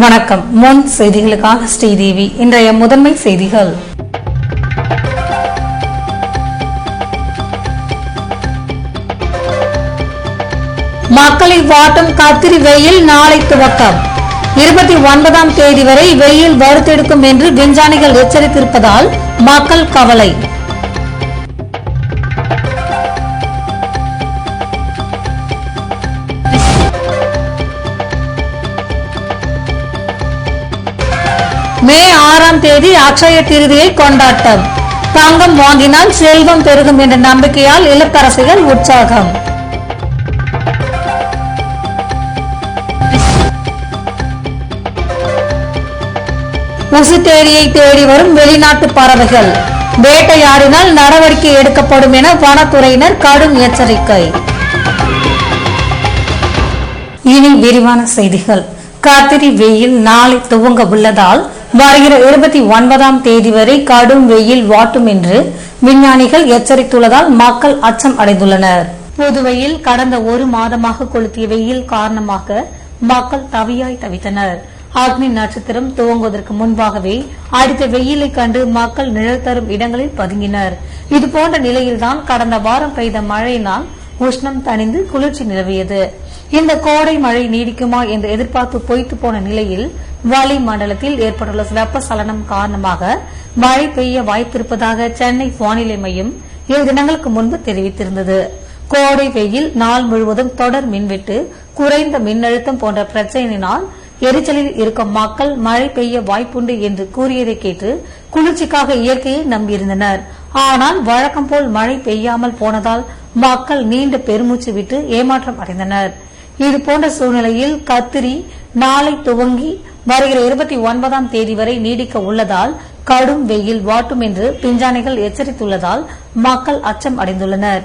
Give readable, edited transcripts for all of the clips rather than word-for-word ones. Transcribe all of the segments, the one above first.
வணக்கம். முன் செய்திகளுக்காக ஸ்ரீதேவி. இன்றைய முதன்மை செய்திகள். மக்களை வாட்டும் கத்திரி வெயில் நாளை துவக்கம். 29ஆம் தேதி வரை வெயில் வறுத்தெடுக்கும் என்று விஞ்ஞானிகள் எச்சரித்திருப்பதால் மக்கள் கவலை. மே 6ஆம் தேதி அக்ஷய திருதியை கொண்டாட்டம். தங்கம் வாங்கினால் செல்வம் பெருகும் என்ற நம்பிக்கையால் இல்லத்தரசிகள் உற்சாகம். உசுட்டேரியை தேடி வரும் வெளிநாட்டு பறவைகள். வேட்டையாடினால் நடவடிக்கை எடுக்கப்படும் என வனத்துறையினர் கடும் எச்சரிக்கை. இனி விரிவான செய்திகள். கத்திரி வெயில் நாளை துவங்க உள்ளதால் வருகிற 29ஆம் தேதி வரை கடும் வெயில் வாட்டும் என்று விஞ்ஞானிகள் எச்சரித்துள்ளதால் மக்கள் அச்சம் அடைந்துள்ளனர். புதுவையில் கடந்த ஒரு மாதமாக கொளுத்திய வெயில் காரணமாக மக்கள் தவியாய் தவித்தனர். அக்னி நட்சத்திரம் துவங்குவதற்கு முன்பாகவே அடித்த வெயிலை கண்டு மக்கள் நிழல் தரும் இடங்களில் பதுங்கினர். இதுபோன்ற நிலையில்தான் கடந்த வாரம் பெய்த மழையினால் உஷ்ணம் தணிந்து குளிர்ச்சி நிலவியது. இந்த கோடை மழை நீடிக்குமா என்று எதிர்பார்த்து பொய்த்து போன நிலையில் வளி மண்டலத்தில் ஏற்பட்டுள்ள வெப்பசலனம் காரணமாக மழை பெய்ய வாய்ப்பிருப்பதாக சென்னை வானிலை மையம் 7 தினங்களுக்கு முன்பு தெரிவித்திருந்தது. கோடை வெயில் நாள் முழுவதும் தொடர் மின்வெட்டு, குறைந்த மின்னழுத்தம் போன்ற பிரச்சனையினால் எரிச்சலில் இருக்கும் மக்கள் மழை பெய்ய வாய்ப்புண்டு என்று கூறியதை கேட்டு குளிர்ச்சிக்காக இயற்கையை நம்பியிருந்தனர். ஆனால் வழக்கம் போல் மழை பெய்யாமல் போனதால் மக்கள் நீண்ட பெருமூச்சு விட்டு ஏமாற்றம் அடைந்தனர். இதுபோன்ற சூழ்நிலையில் கத்திரி நாளை துவங்கி வருகிற 29ஆம் தேதி வரை நீடிக்க உள்ளதால் கடும் வெயில் வாட்டும் என்று விஞ்ஞானிகள் எச்சரித்துள்ளதால் மக்கள் அச்சம் அடைந்துள்ளனர்.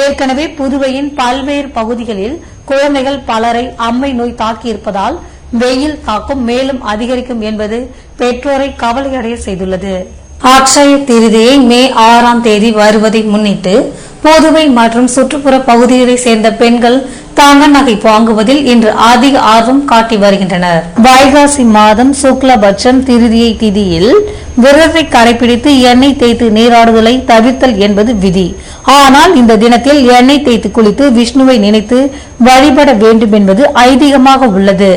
ஏற்கனவே புதுவையின் பல்வேறு பகுதிகளில் குழந்தைகள் பலரை அம்மை நோய் தாக்கியிருப்பதால் வெயில் தாக்கம் மேலும் அதிகரிக்கும் என்பது பெற்றோரை கவலையடைய செய்துள்ளது. அக்ஷய திருதியை மே 6ஆம் தேதி வருவதை முன்னிட்டு புதுவை மற்றும் சுற்றுப்புற பகுதிகளை சேர்ந்த பெண்கள் தங்க நகை வாங்குவதில் இன்று அதிக ஆர்வம் காட்டி வருகின்றனர். வைகாசி மாதம் சுக்லபட்சம் திருதியை திதியில் விரதத்தை கடைபிடித்து எண்ணெய் தேய்த்து நீராடுதலை தவிர்த்தல் என்பது விதி. ஆனால் இந்த தினத்தில் எண்ணெய் தேய்த்து குளித்து விஷ்ணுவை நினைத்து வழிபட வேண்டும் என்பது ஐதீகமாக உள்ளது.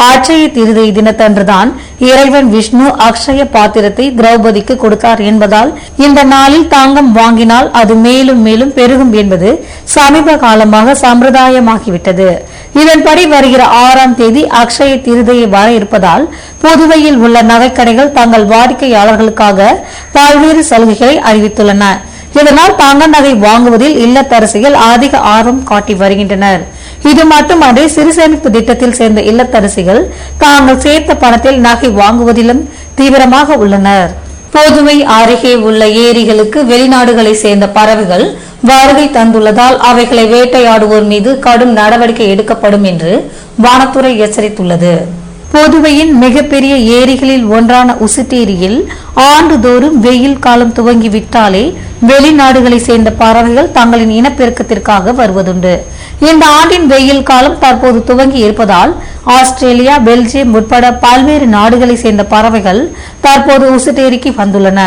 அட்சய திருதியை தினத்தன்றுதான் இறைவன் விஷ்ணு அக்ஷய பாத்திரத்தை திரௌபதிக்கு கொடுத்தார் என்பதால் இந்த நாளில் தங்கம் வாங்கினால் அது மேலும் மேலும் பெருகும் என்பது சமீப காலமாக சம்பிரதாயமாகிவிட்டது. இதன்படி வருகிற 6ஆம் தேதி அக்ஷய திருதியை வர இருப்பதால் புதுவையில் உள்ள நகைக்கடைகள் தங்கள் வாடிக்கையாளர்களுக்காக பல்வேறு சலுகைகளை அறிவித்துள்ளன. இதனால் தங்க நகை வாங்குவதில் இல்லத்தரசிகள் அதிக ஆர்வம் காட்டி வருகின்றனர். இது மட்டுமன்றி சிறு சேமிப்பு திட்டத்தில் சேர்ந்த இல்லத்தரசிகள் தாங்கள் சேர்த்த பணத்தில் நகை வாங்குவதிலும் தீவிரமாக உள்ளனர். புதுவை அருகே உள்ள ஏரிகளுக்கு வெளிநாடுகளை சேர்ந்த பறவைகள் வருகை தந்துள்ளதால் அவைகளை வேட்டையாடுவோர் மீது கடும் நடவடிக்கை எடுக்கப்படும் என்று வனத்துறை எச்சரித்துள்ளது. புதுவையின் மிகப்பெரிய ஏரிகளில் ஒன்றான உசுட்டேரியில் ஆண்டுதோறும் வெயில் காலம் துவங்கிவிட்டாலே வெளிநாடுகளை சேர்ந்த பறவைகள் தங்களின் இனப்பெருக்கத்திற்காக வருவதுண்டு. இந்த ஆண்டின் வெயில் காலம் தற்போது துவங்கி இருப்பதால் ஆஸ்திரேலியா, பெல்ஜியம் உட்பட பல்வேறு நாடுகளை சேர்ந்த பறவைகள் தற்போது உசுட்டேரிக்கு வந்துள்ளன.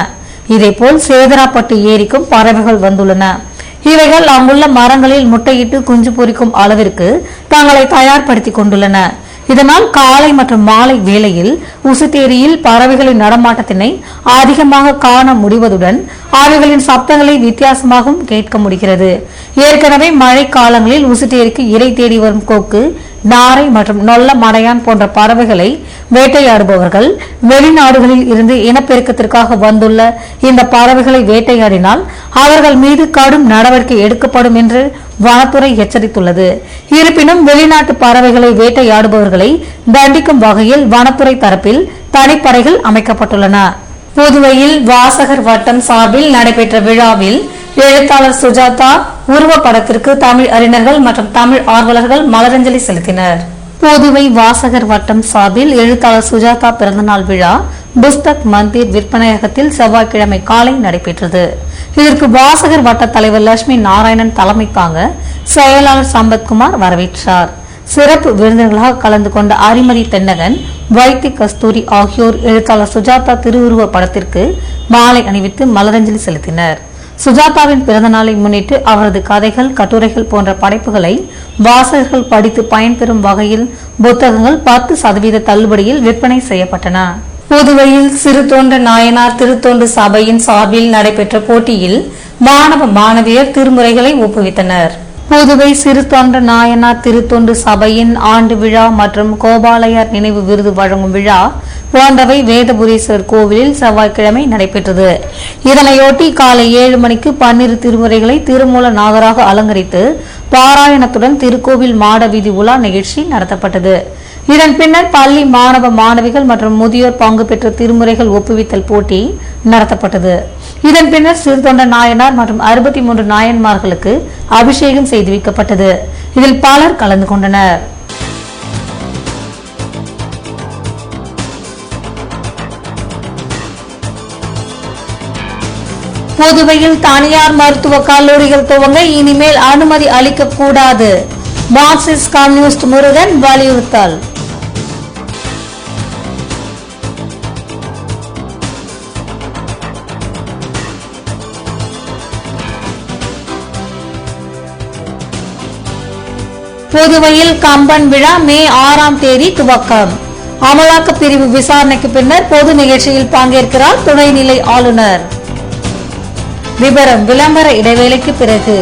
இதேபோல் சேதராப்பட்டு ஏரிக்கும் பறவைகள் வந்துள்ளன. இவைகள் அங்குள்ள மரங்களில் முட்டையிட்டு குஞ்சு பொரிக்கும் அளவிற்கு தங்களை தயார்படுத்திக் கொண்டுள்ளன. இதனால் காலை மற்றும் மாலை வேளையில் உசுட்டேரியில் பறவைகளின் நடமாட்டத்தினை அதிகமாக காண முடிவதுடன் அவைகளின் சப்தங்களை வித்தியாசமாகவும் கேட்க முடிகிறது. ஏற்கனவே மழை காலங்களில் உசுட்டேரிக்கு இரை தேடி வரும் கொக்கு, நாரை மற்றும் நொல்ல மடையான் போன்ற பறவைகளை வேட்டையாடுபவர்கள் வெளிநாடுகளில் இருந்து இனப்பெருக்கத்திற்காக வந்துள்ள இந்த பறவைகளை வேட்டையாடினால் அவர்கள் மீது கடும் நடவடிக்கை எடுக்கப்படும் என்று வனத்துறை எச்சரித்துள்ளது. இருப்பினும் வெளிநாட்டு பறவைகளை வேட்டையாடுபவர்களை தண்டிக்கும் வகையில் வனத்துறை தரப்பில் தனிப்படைகள் அமைக்கப்பட்டுள்ளன. புதுவையில் வாசகர் வட்டம் சார்பில் நடைபெற்ற விழாவில் எழுத்தாளர் சுஜாதா உருவப்படத்திற்கு தமிழ் அறிஞர்கள் மற்றும் தமிழ் ஆர்வலர்கள் மலரஞ்சலி செலுத்தினர். புதுவை வாசகர் வட்டம் சார்பில் எழுத்தாளர் சுஜாதா பிறந்தநாள் விழா புஸ்தக் மந்திர் விற்பனையகத்தில் செவ்வாய்க்கிழமை காலை நடைபெற்றது. இதற்கு வாசகர் வட்ட தலைவர் லட்சுமி நாராயணன் தலைமை தாங்க செயலாளர் சம்பத்குமார் வரவேற்றார். சிறப்பு விருந்தினர்களாக கலந்து கொண்ட அரிமதி தென்னகன், வைத்தி கஸ்தூரி ஆகியோர் எழுத்தாளர் சுஜாதா திருவுருவ படத்திற்கு மாலை அணிவித்து மலரஞ்சலி செலுத்தினர். சுஜாதாவின் பிறந்த நாளை முன்னிட்டு அவரது கதைகள், கட்டுரைகள் போன்ற படைப்புகளை வாசகர்கள் படித்து பயன்பெறும் வகையில் புத்தகங்கள் 10% தள்ளுபடியில் விற்பனை செய்யப்பட்டன. புதுவையில் சிறு தொண்ட நாயனார் திருத்தொண்டு சபையின் சார்பில் நடைபெற்ற போட்டியில் மாணவ மாணவியர் திருமுறைகளை ஒப்புவித்தனர். புதுவை சிறு தொண்ட நாயனார் திருத்தொண்டு சபையின் ஆண்டு விழா மற்றும் கோபாலயர் நினைவு விருது வழங்கும் விழா போன்றவை வேதபுரீஸ்வரர் கோவிலில் செவ்வாய்க்கிழமை நடைபெற்றது. இதனையொட்டி காலை 7 மணிக்கு 12 திருமுறைகளை திருமூல நாகராக அலங்கரித்து பாராயணத்துடன் திருக்கோவில் மாட வீதி உலா நிகழ்ச்சி நடத்தப்பட்டது. இதன் பின்னர் பள்ளி மாணவ மாணவிகள் மற்றும் முதியோர் பங்கு பெற்ற திருமுறைகள் ஒப்புவித்தல் போட்டி நடத்தப்பட்டது. இதன் பின்னர் சிறு தொண்ட நாயனார் மற்றும் 63 நாயன்மார்களுக்கு அபிஷேகம் செய்து வைக்கப்பட்டது. இதில் பலர் கலந்து கொண்டனர். புதுவையில் தனியார் மருத்துவக் கல்லூரிகள் துவங்க இனிமேல் அனுமதி அளிக்கக்கூடாது. மார்க்சிஸ்ட் கம்யூனிஸ்ட் முருகன் வலியுறுத்தல். புதுவையில் கம்பன் விழா மே 6ஆம் தேதி துவக்கம். அமலாக்க பிரிவு விசாரணைக்கு பின்னர் பொது நிகழ்ச்சியில் பங்கேற்கிறார் துணைநிலை ஆளுநர். விபரம் விளம்பர இடைவேளைக்கு பிறகு.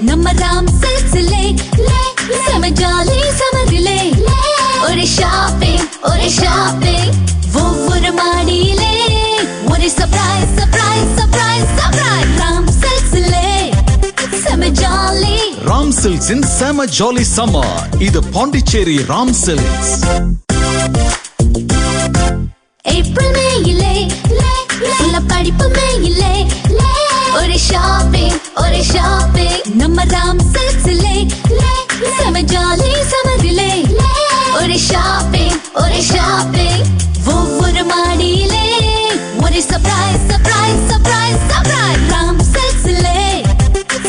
நம்ம ராம் சில்க்ஸ்லே செம ஜாலி சமரிலே ஒரு ஷாப்பிங் ஒவ்வொரு மாடியிலே ஒரு surprise surprise surprise surprise Ram சில்க்ஸ்லே செம ஜாலி. ராம் சில்க்ஸின் செம ஜாலி சம்மர் இது பாண்டிச்சேரி ராம் சில்க்ஸ். ஏப்ரல் மேயிலே படிப்பு மேயிலே ஒரு ஷாப்பிங் நம்ம ராம் சில்க்ஸ்லே செம ஜாலி சமரிலே ஒரு ஷாப்பிங் ஒவ்வொரு மாடியிலே ஒரு surprise surprise surprise surprise Ram சில்க்ஸ்லே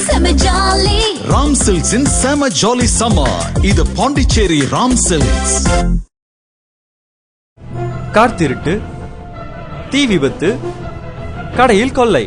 செம ஜாலி. ராம் சில்க்ஸின் செம ஜாலி சம்மர் இது பாண்டிச்சேரி ராம் சில்க்ஸ். கார் திருட்டு, தீ விபத்து, கடையில் கொள்ளை,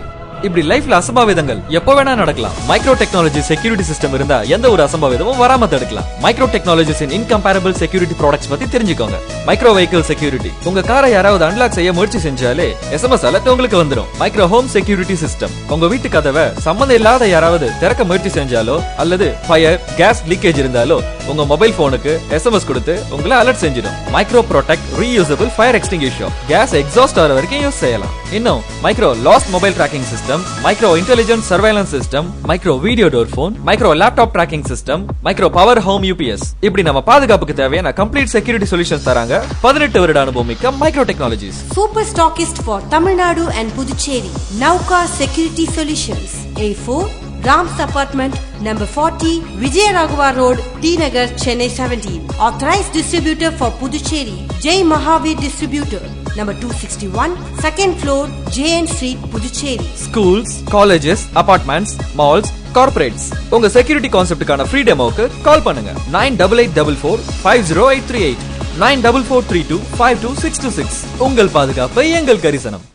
இப்படி லைஃப்ல அசம்பாவிதங்கள் எப்போ வேணா நடக்கலாம். மைக்ரோ டெக்னாலஜி செக்யூரிட்டி சிஸ்டம் இருந்தா எந்த ஒரு அசம்பாவிதமும் வராம தடுக்கலாம். மைக்ரோ டெக்னாலஜிஸின் இன்கம்பேரபிள் செக்யூரிட்டி ப்ராடக்ட்ஸ் பத்தி தெரிஞ்சுக்கோங்க. மைக்ரோ வெஹிக்கிள் செக்யூரிட்டி, உங்க காரை யாராவது அன்லாக் செய்ய முயற்சி செஞ்சாலே SMS அலர்ட் உங்களுக்கு வந்துடும். மைக்ரோ ஹோம் செக்யூரிட்டி சிஸ்டம், உங்க வீட்டு கதவை சம்பந்தம் இல்லாத யாராவது திறக்க முயற்சி செஞ்சாலோ அல்லது ஃபயர் கேஸ் லீக்கேஜ் இருந்தாலோ உங்க மொபைல் போனுக்கு SMS கொடுத்து உங்களை அலர்ட் செஞ்சிடும். Micro protect reusable fire extinguisher, gas exhaust ஆகிற வரைக்கும் யூஸ் செய்யலாம். இன்னும் micro lost mobile tracking system, micro intelligent surveillance system, micro video door phone, micro laptop tracking system, micro power home UPS, இப்படி நம்ம பாதுகாப்புக்கு தேவையான கம்ப்ளீட் செக்யூரிட்டி சொல்யூஷன்ஸ் தராங்க 18 வருட அனுபவம் மிக்க micro technologies. Super stockist for Tamil Nadu and Puducherry. Nauka Security Solutions. A4 Rams Apartment, number 40, Vijayaraghavar Road, T Nagar, Chennai 17. Authorized distributor for Puducherry, Jai Mahavir Distributor, number 261, second floor, JN Street, Puducherry. Schools, colleges, apartments, malls, corporates, உங்க security கான்செப்டுக்கான free டெமோக்கு கால் பண்ணுங்க 9884450838 9443252626. உங்கள் பாதுகாப்பு எங்கள் கரிசனம்.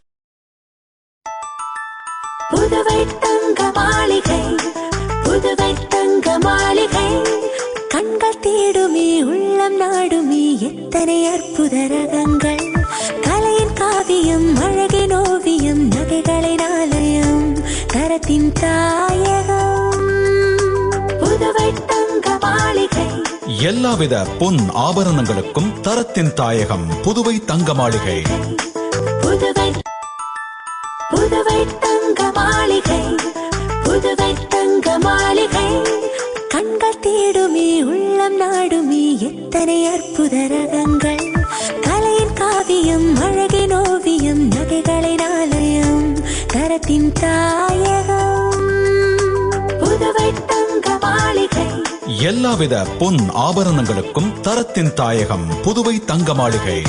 புதுவை தங்க மாளிகை, புதுவை தங்க மாளிகை, கண்கள் தேடுமே உள்ளம் நாடுமே எத்தனை அற்புத ரகங்கள், கலையின் காவியம் அழகின் ஓவியம் நகைகளின் ஆலயம் தரத்தின் தாயகம் புதுவை தங்க மாளிகை. எல்லாவித பொன் ஆபரணங்களுக்கும் தரத்தின் தாயகம் புதுவை தங்க மாளிகை. புதுவை புதுவை தங்க மாளிகை. புதுவை தங்க மாளிகை கண்கள் தேடுமே உள்ளம் நாடுமே எத்தனை அற்புத ரகங்கள் கலையின் காவியம் அழகின் ஓவியம் நகைகளின் ஆலயம் தரத்தின் தாயகம் புதுவை தங்க மாளிகை. எல்லாவித பொன் ஆபரணங்களுக்கும் தரத்தின் தாயகம் புதுவை தங்க மாளிகை.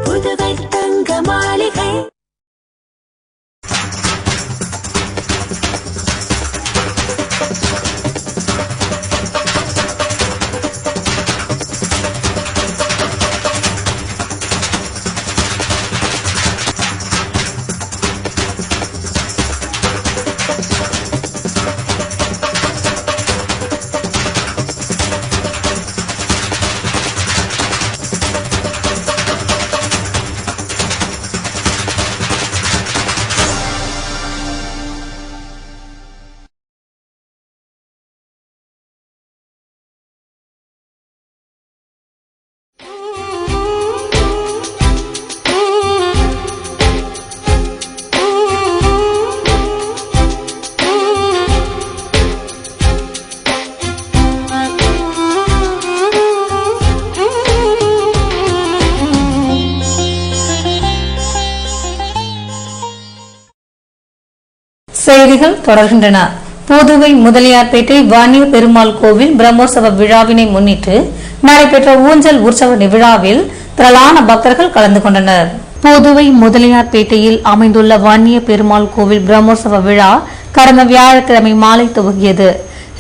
புதுவை தங்க மாளிகை. செய்திகள் தொடர்கின்றன. புதுவை முதலியார்பேட்டை வாணிய பெருமாள் கோவில் பிரம்மோற்சவ விழாவினை முன்னிட்டு நடைபெற்ற ஊஞ்சல் உற்சவ விழாவில் திரளான பக்தர்கள் கலந்து கொண்டனர். புதுவை முதலியார்பேட்டையில் அமைந்துள்ள வாணிய பெருமாள் கோவில் பிரம்மோற்சவ விழா கடந்த வியாழக்கிழமை மாலை துவங்கியது.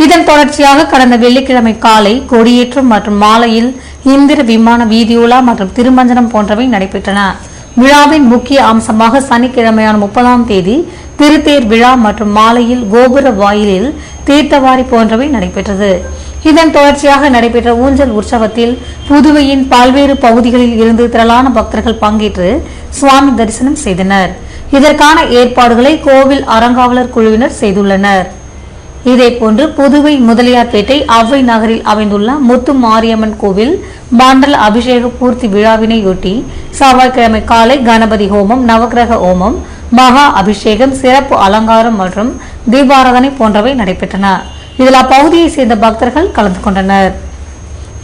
இதன் தொடர்ச்சியாக கடந்த வெள்ளிக்கிழமை காலை கொடியேற்றம் மற்றும் மாலையில் இந்திர விமான வீதியுலா மற்றும் திருமஞ்சனம் போன்றவை நடைபெற்றன. விழாவின் முக்கிய அம்சமாக சனிக்கிழமையான 30ஆம் தேதி திருத்தேர் விழா மற்றும் மாலையில் கோபுர வாயிலில் தீர்த்தவாரி போன்றவை நடைபெற்றது. இதன் தொடர்ச்சியாக நடைபெற்ற ஊஞ்சல் உற்சவத்தில் புதுவையின் பல்வேறு பகுதிகளில் இருந்து திரளான பக்தர்கள் பங்கேற்று சுவாமி தரிசனம் செய்தனர். இதற்கான ஏற்பாடுகளை கோவில் அறங்காவலர் குழுவினர் செய்துள்ளனர். இதேபோன்று புதுவை முதலியார்பேட்டை அவ்வை நகரில் அமைந்துள்ள முத்து மாரியம்மன் கோவில் மண்டல அபிஷேக பூர்த்தி விழாவினையொட்டி செவ்வாய்க்கிழமை காலை கணபதி ஹோமம், நவகிரக ஹோமம், மகா அபிஷேகம், சிறப்பு அலங்காரம் மற்றும் தீபாராதனை போன்றவை நடைபெற்றன. இதில் அப்பகுதியை சேர்ந்த பக்தர்கள் கலந்து கொண்டனர்.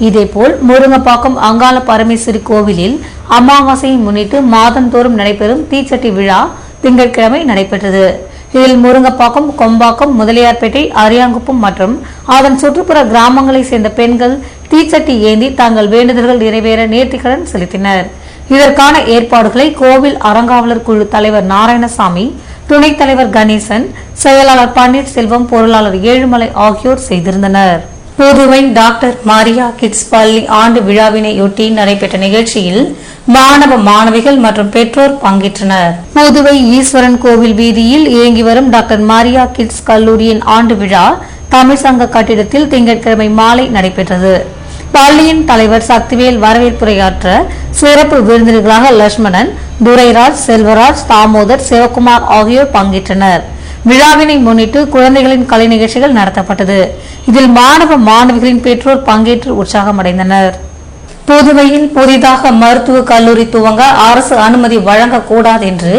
இதேபோல் முருங்கப்பாக்கம் அங்காள பரமேஸ்வரி கோவிலில் அமாவாசையை முன்னிட்டு மாதந்தோறும் நடைபெறும் தீச்சட்டி விழா திங்கட்கிழமை நடைபெற்றது. இதில் முருங்கப்பாக்கம், கொம்பாக்கம், முதலியார்பேட்டை, அரியாங்குப்பம் மற்றும் அதன் சுற்றுப்புற கிராமங்களை சேர்ந்த பெண்கள் தீச்சட்டி ஏந்தி தங்கள் வேண்டுதல்கள் நிறைவேற நேர்த்திக்கடன் செலுத்தினர். இதற்கான ஏற்பாடுகளை கோவில் அறங்காவலர் குழு தலைவர் நாராயணசாமி, துணைத் தலைவர் கணேசன், செயலாளர் பன்னீர்செல்வம், பொருளாளர் ஏழுமலை ஆகியோர் செய்திருந்தனர். புதுவை டாக்டர் மாரியா கிட்ஸ் பள்ளி ஆண்டு விழாவினையொட்டி நடைபெற்ற நிகழ்ச்சியில் மாணவ மாணவிகள் மற்றும் பெற்றோர் பங்கேற்றனர். புதுவை ஈஸ்வரன் கோவில் வீதியில் இயங்கி வரும் டாக்டர் மாரியா கிட்ஸ் கல்லூரியின் ஆண்டு விழா தமிழ் சங்க கட்டிடத்தில் திங்கட்கிழமை மாலை நடைபெற்றது. பள்ளியின் தலைவர் சக்திவேல் வரவேற்புரையாற்ற சிறப்பு விருந்தினர்களாக லட்சுமணன், துரைராஜ், செல்வராஜ், தாமோதர், சிவகுமார் ஆகியோர் பங்கேற்றனர். விழாவினை முன்னிட்டு குழந்தைகளின் கலை நிகழ்ச்சிகள் நடத்தப்பட்டது. இதில் மாணவ மாணவிகளின் பெற்றோர் பங்கேற்று உற்சாகமடைந்தனர். புதுவையில் புதிதாக மருத்துவக் கல்லூரி துவங்க அரசு அனுமதி வழங்கக்கூடாது என்று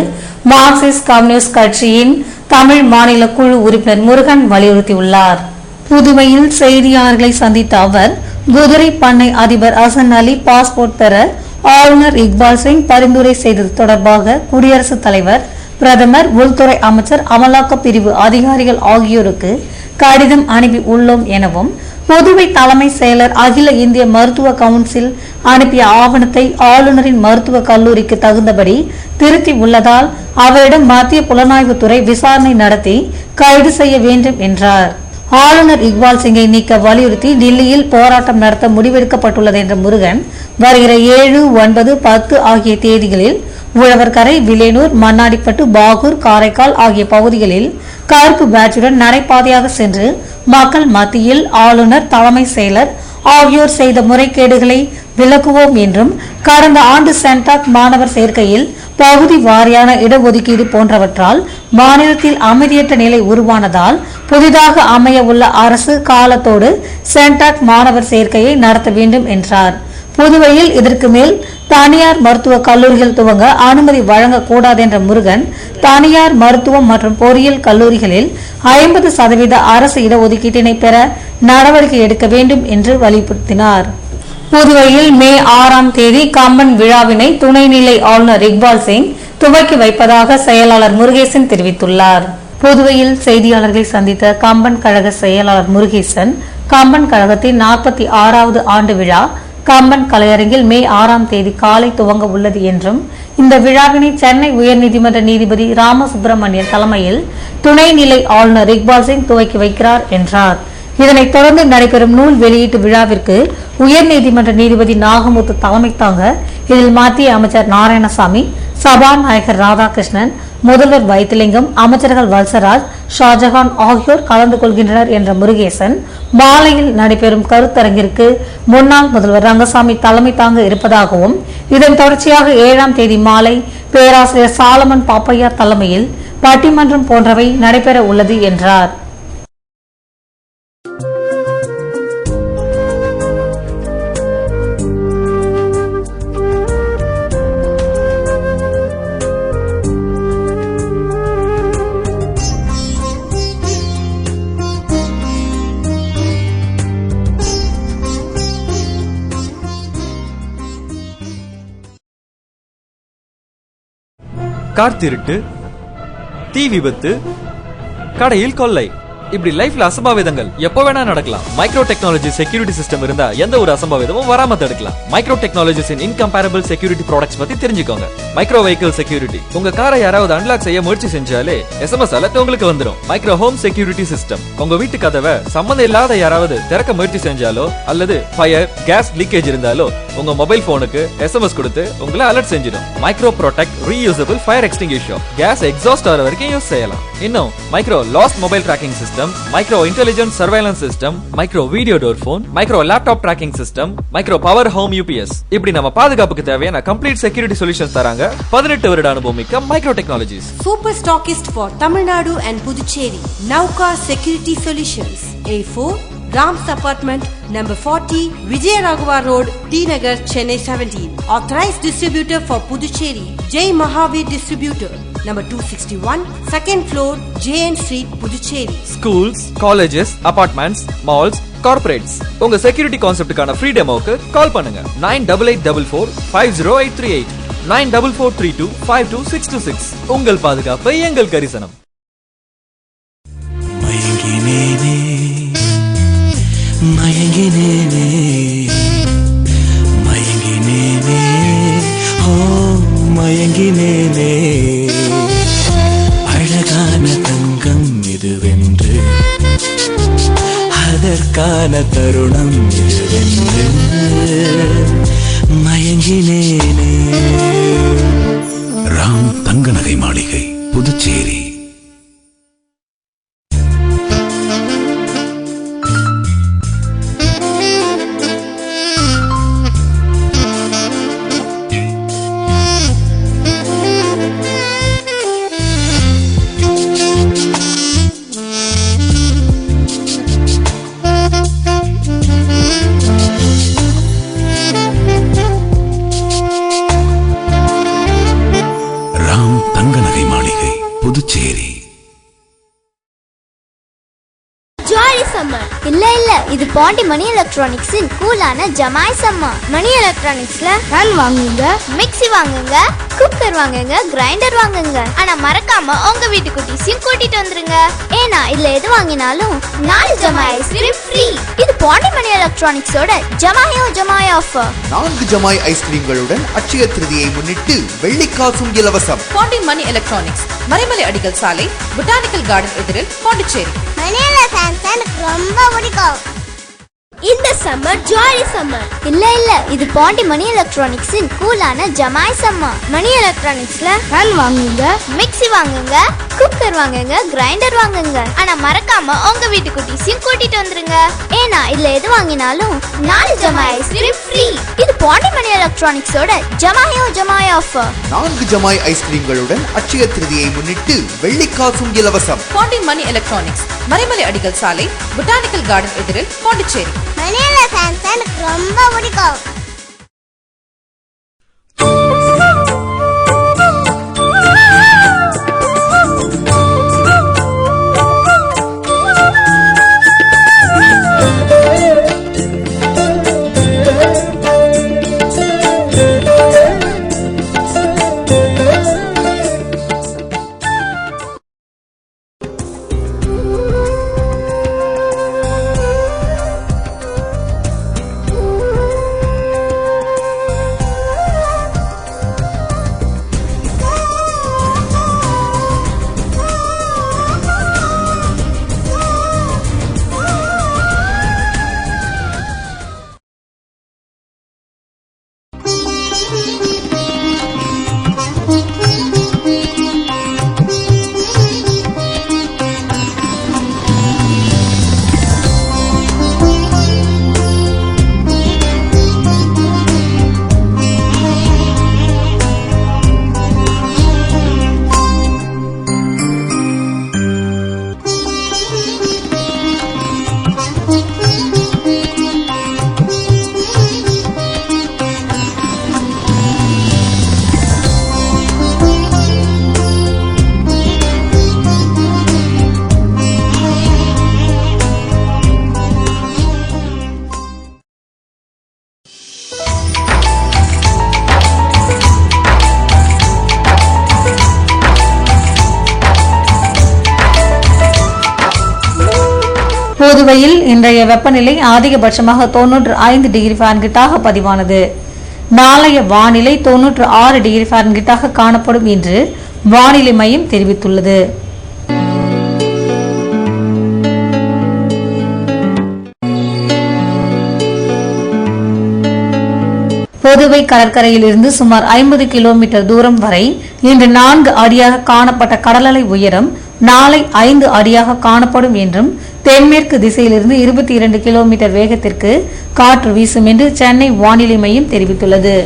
மார்க்சிஸ்ட் கம்யூனிஸ்ட் கட்சியின் தமிழ் மாநில குழு உறுப்பினர் முருகன் வலியுறுத்தியுள்ளார். புதுவையில் செய்தியாளர்களை சந்தித்த அவர், குதிரை பண்ணை அதிபர் ஹசன் அலி பாஸ்போர்ட் பெற ஆளுநர் இக்பால் சிங் பரிந்துரை செய்தது தொடர்பாக குடியரசுத் தலைவர், பிரதமர், உள்துறை அமைச்சர், அமலாக்க பிரிவு அதிகாரிகள் ஆகியோருக்கு கடிதம் அனுப்பி உள்ளோம் எனவும், புதுவை தலைமை செயலர் அகில இந்திய மருத்துவ கவுன்சில் அனுப்பிய ஆவணத்தை ஆளுநரின் மருத்துவக் கல்லூரிக்கு தகுந்தபடி திருத்தி உள்ளதால் அவரிடம் மத்திய புலனாய்வுத்துறை விசாரணை நடத்தி கைது செய்ய வேண்டும் என்றார். ஆளுநர் இக்பால் சிங்கை நீக்க வலியுறுத்தி டில்லியில் போராட்டம் நடத்த முடிவெடுக்கப்பட்டுள்ளது என்ற முருகன், வருகிற 7, 9, 10 ஆகிய தேதிகளில் உழவர்கரை, வில்லியனூர், மண்ணாடிப்பட்டு, பாகூர், காரைக்கால் ஆகிய பகுதிகளில் கருப்பு பேட்சுடன் நடைபாதையாக சென்று மக்கள் மத்தியில் ஆளுநர், தலைமை செயலர் ஆகியோர் செய்த முறைகேடுகளை விளக்குவோம் என்றும், கடந்த ஆண்டு சென்டாக் மாணவர் சேர்க்கையில் பகுதி வாரியான இடஒதுக்கீடு போன்றவற்றால் மாநிலத்தில் அமைதியற்ற நிலை உருவானதால் புதிதாக அமைய உள்ள அரசு காலத்தோடு சென்டாக் மாணவர் சேர்க்கையை நடத்த வேண்டும் என்றார். புதுவையில் இதற்கு மேல் தனியார் மருத்துவ கல்லூரிகள் துவங்க அனுமதி வழங்கக்கூடாது என்ற முருகன் தனியார் மருத்துவம் மற்றும் பொறியியல் கல்லூரிகளில் 50% அரசு இடஒதுக்கீட்டினை பெற நடவடிக்கை எடுக்க வேண்டும் என்று வலியுறுத்தினார். புதுவையில் மே 6ஆம் தேதி கம்பன் விழாவினை துணைநிலை ஆளுநர் இக்பால் சிங் துவக்கி வைப்பதாக செயலாளர் முருகேசன் தெரிவித்துள்ளார். புதுவையில் செய்தியாளர்களை சந்தித்த கம்பன் கழக செயலாளர் முருகேசன், கம்பன் கழகத்தின் 46வது ஆண்டு விழா கம்பன் கலையரங்கில் மே 6ஆம் தேதி காலை துவங்க உள்ளது என்றும், இந்த விழாவினை சென்னை உயர்நீதிமன்ற நீதிபதி ராமசுப்பிரமணியன் தலைமையில் துணைநிலை ஆளுநர் இக்பால் சிங் துவக்கி வைக்கிறார் என்றார். இதனைத் தொடர்ந்து நடைபெறும் நூல் வெளியீட்டு விழாவிற்கு உயர்நீதிமன்ற நீதிபதி நாகமுத்து தலைமை தாங்க இதில் மத்திய அமைச்சர் நாராயணசாமி, சபாநாயகர் ராதாகிருஷ்ணன், முதல்வர் வைத்திலிங்கம், அமைச்சர்கள் வல்சராஜ், ஷாஜகான் ஆகியோர் கலந்து கொள்கின்றனர் என்ற முருகேசன், மாலையில் நடைபெறும் கருத்தரங்கிற்கு முன்னாள் முதல்வர் ரங்கசாமி தலைமை தாங்க இருப்பதாகவும், இதன் தொடர்ச்சியாக 7ஆம் தேதி மாலை பேராசிரியர் சாலமன் பாப்பையா தலைமையில் பட்டிமன்றம் போன்றவை நடைபெற உள்ளது என்றார். கார் திருட்டு, தீ விபத்து, கடையில் கொள்ளை, இப்படி லைஃப்ல அசம்பாவிதங்கள் எப்போ வேணா நடக்கலாம். மைக்ரோ டெக்னாலஜி செக்யூரிட்டி சிஸ்டம் இருந்தா எந்த ஒரு அசம்பாவிதமும் வராம தடுக்கலாம். மைக்ரோ டெக்னாலஜிஸின் இன்கம்பேரபிள் செக்யூரிட்டி ப்ராடக்ட்ஸ் பத்தி தெரிஞ்சுக்கோங்க. மைக்ரோ வெஹிக்கிள் செக்யூரிட்டி, உங்க காரை யாராவது அன்லாக் செய்ய முயற்சி செஞ்சாலே SMS அலர்ட் உங்களுக்கு வந்துடும். மைக்ரோ ஹோம் செக்யூரிட்டி சிஸ்டம், உங்க வீட்டு கதவை சம்பந்தம் இல்லாத யாராவது திறக்க முயற்சி செஞ்சாலோ அல்லது ஃபயர் கேஸ் லீக்கேஜ் இருந்தாலோ உங்க மொபைல் போனுக்கு SMS கொடுத்து உங்களை அலர்ட் செஞ்சிடும். Micro protect reusable fire extinguisher, gas exhaust ஆகிற வரைக்கும் யூஸ் செய்யலாம். இன்னும் micro lost mobile tracking system, micro intelligent surveillance system, micro video door phone, micro laptop tracking system, micro power home UPS, இப்படி நம்ம பாதுகாப்புக்கு தேவையான கம்ப்ளீட் செக்யூரிட்டி சொல்யூஷன்ஸ் தராங்க 18 வருட அனுபவம் மிக்க micro technologies. Super stockist for Tamil Nadu and Puducherry, Nauka security solutions, A4 Ram's Apartment, number 40, Vijayaraghavar Road, T Nagar, Chennai 17. Authorized distributor for Puducherry, Jai Mahavir Distributor, number 261, second floor, JN Street, Puducherry. Schools, colleges, apartments, malls, corporates, உங்க security கான்செப்டுக்கான free டெமோக்கு கால் பண்ணுங்க 9884450838, 9443252626. உங்கள் பாதுகாப்பு எங்கள் கரிசனம். மயங்கினேனே மயங்கினேனே ஓ மயங்கினேனே, அழகான தங்கம் இதுவென்று, அதற்கான தருணம் இதுவென்று மயங்கினேனே. ராம் தங்க நகை மாளிகை, புதுச்சேரி. புதுச்சேரி. இல்ல இது பாண்டி மணி எலக்ட்ரானிக்ஸின் கூலான ஜமாய் சம்மா. மணி எலக்ட்ரானிக்ஸ்ல ஃபேன் வாங்குங்க, மிக்ஸி வாங்குங்க, குக்கர் வாங்குங்க, கிரைண்டர் வாங்குங்க. ஆனா மறக்காம உங்க வீட்டு குட்டீஸையும் கூட்டிட்டு வந்துருங்க. ஏன்னா இதுல எது வாங்கினாலும் 4 ஜமாய் ஐஸ்கிரீம் ஃப்ரீ. இது பாண்டி மணி எலக்ட்ரானிக்ஸோட ஜமாய் ஆஃபர். 4 ஜமாய் ஐஸ்கிரீம்களுடன் அட்சய திருதியை முன்னிட்டு வெள்ளிக்காசும் இலவசம். பாண்டி மணி எலக்ட்ரானிக்ஸ், மறைமலை அடிகள் சாலை, பொட்டானிக்கல் கார்டன் எதிரில், பாண்டிச்சேரி. மணி எலக்ட்ரானிக்ஸ் எனக்கு ரொம்ப பிடிக்கும். இந்த சம்மர் ஜாலி சம்மர். இல்ல இது பாண்டி மணி எலக்ட்ரானிக்ஸின் கூலான ஜமாய் சம்மா. மணி எலக்ட்ரானிக்ஸ்ல ஃபேன் வாங்குங்க, மிக்ஸி வாங்குங்க, குக்கர் வாங்குங்க, கிரைண்டர் வாங்குங்க. ஆனா மறக்காம உங்க வீட்டு குட்டீஸையும் கூட்டிட்டு வந்துருங்க. ஏன்னா இதுல எது வாங்கினாலும் 4 ஜமாய் ஐஸ்கிரீம் ஃப்ரீ. இது பாண்டி மணி எலக்ட்ரானிக்ஸோட ஜமாய் ஆஃபர். 4 ஜமாய் ஐஸ்கிரீம்களுடன் அட்சய திருதியை முன்னிட்டு வெள்ளிக்காசும் இலவசம். பாண்டி மணி எலக்ட்ரானிக்ஸ், மறைமலை அடிகள் சாலை, பொட்டானிக்கல் கார்டன் எதிரில், பாண்டிச்சேரி. மணி எலக்ட்ரானிக்ஸ் எனக்கு ரொம்ப பிடிக்கும். புதுவையில் இன்றைய வெப்பநிலை அதிகபட்சமாக 95 டிகிரி ஃபாரன்ஹீட்டாக பதிவானது. நாளைய வானிலை 96 டிகிரி ஃபாரன்ஹீட்டாக காணப்படும் என்று வானிலை மையம் தெரிவித்துள்ளது. புதுவை கடற்கரையில் இருந்து சுமார் 50 கிலோமீட்டர் தூரம் வரை இன்று 4 அடியாக காணப்பட்ட கடல் அலை உயரம் நாளை 5 அடியாக காணப்படும் என்றும் தென்மேற்கு திசையிலிருந்து 22 கிலோமீட்டர் வேகத்திற்கு காற்று வீசும் என்று சென்னை வானிலை மையம் தெரிவித்துள்ளது.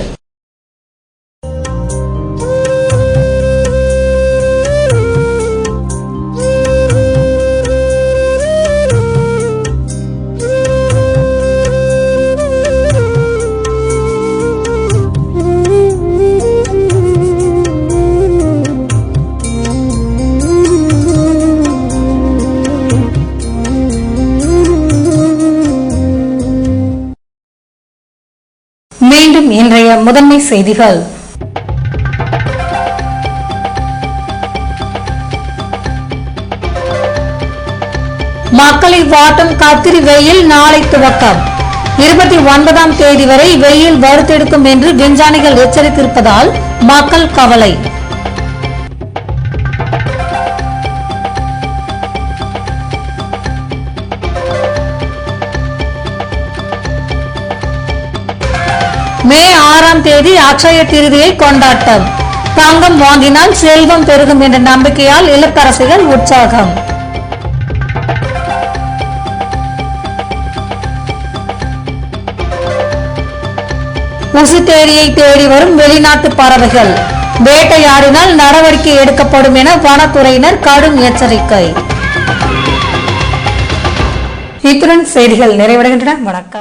மீண்டும் இன்றைய முதன்மை செய்திகள். மக்களை வாட்டும் கத்திரி வெயில் நாளை துவக்கம். 29ஆம் தேதி வரை வெயில் வறுத்தெடுக்கும் என்று விஞ்ஞானிகள் எச்சரித்திருப்பதால் மக்கள் கவலை. மே 6ஆம் தேதி அட்சய திருதியை கொண்டாட்டம். தங்கம் வாங்கினால் செல்வம் பெருகும் என்ற நம்பிக்கையால் இல்லத்தரசிகள் உற்சாகம். உசுட்டேரியை தேடி வரும் வெளிநாட்டு பறவைகள் வேட்டையாடினால் நடவடிக்கை எடுக்கப்படும் என வனத்துறையினர் கடும் எச்சரிக்கை. இத்துடன் செய்திகள் நிறைவடைகின்றன. வணக்கம்.